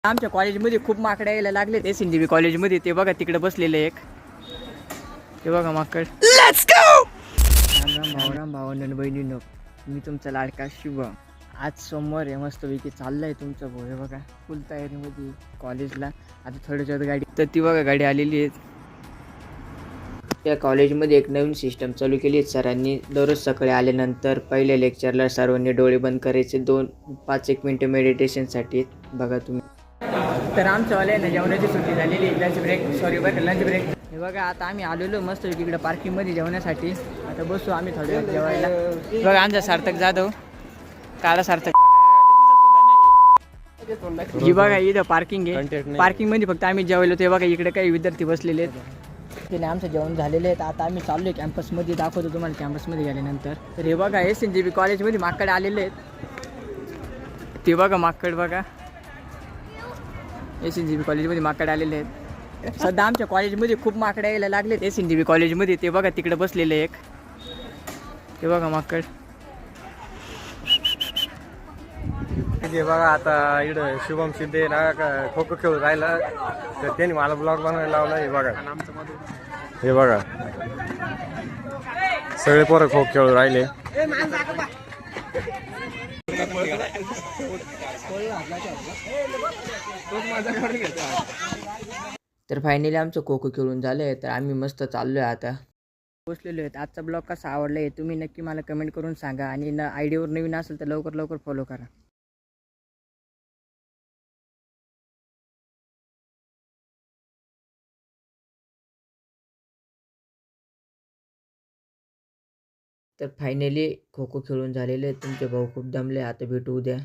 आमच्या कॉलेजमध्ये खूप माकडे यायला लागलेत. SNDB कॉलेजमध्ये ते बघा तिकडे बसलेले एक, ते बघा माकड. Let's go. राम राम भावांनो बहिणींनो, मी तुमचा लाडका शुभम. आज सोमवार आहे, मस्तपैकी चाललंय तुमचं भाऊ. हे बघा फुल तयारीमध्ये कॉलेजला. आता थोड्याच्या गाडी तर ती बघा गाडी आलेली आहे. त्या कॉलेजमध्ये एक नवीन सिस्टम चालू केली आहे सरांनी. दररोज सकाळी आल्यानंतर पहिल्या लेक्चरला सर्वांनी डोळे बंद करायचे 5-1 मिनिटं मेडिटेशनसाठी. बघा तुम्ही. तर आमच्यावाले ना जेवणाची सुट्टी झालेली, लंच ब्रेक, सॉरी बरं लंच ब्रेक. हे बघा आता आम्ही आलेलो मस्त इकडे पार्किंगमध्ये जेवण्यासाठी. आता बसू आम्ही थोड्या वेळ जेवायला. बघा आमचा सार्थक जाधव, काळा सार्थक. जी बघा इथं पार्किंग आहे, पार्किंगमध्ये फक्त आम्ही जेवायलो. ते बघा इकडे काही विद्यार्थी बसलेले आहेत. त्याने आमचं जेवण झालेलं आहे. आता आम्ही चाललोय कॅम्पसमध्ये, दाखवतो तुम्हाला कॅम्पसमध्ये गेल्यानंतर. तर हे बघा SNDB कॉलेजमध्ये माकड आलेले आहेत. ते बघा माकड बघा, SNDB कॉलेजमध्ये माकड आलेले आहेत. सध्या आमच्या कॉलेजमध्ये खूप माकडे यायला लागलेत. SNDB कॉलेजमध्ये ते बघा तिकडे बसलेले एक, ते बघा माकड. हे बघा आता इकडं शुभम शिंदे ना खो खो खेळून राहिला, तर त्यांनी मला ब्लॉग बनवायला लावला. हे बघा, हे बघा सगळे पोरं खो खेळून राहिले. तर फायनली आमचं खो खो खेळून झालं आहे. तर आम्ही मस्त चाललो आहे आता, पोचलेलो आहेत. आजचा ब्लॉग कसा आवडला आहे तुम्ही नक्की मला कमेंट करून सांगा. आणि आयडीवर नवीन असेल तर लवकर फॉलो करा. तर फायनली खो खो खेळून झालेले. तुमचे भाऊ खूप दमले. आता भेटू उद्या.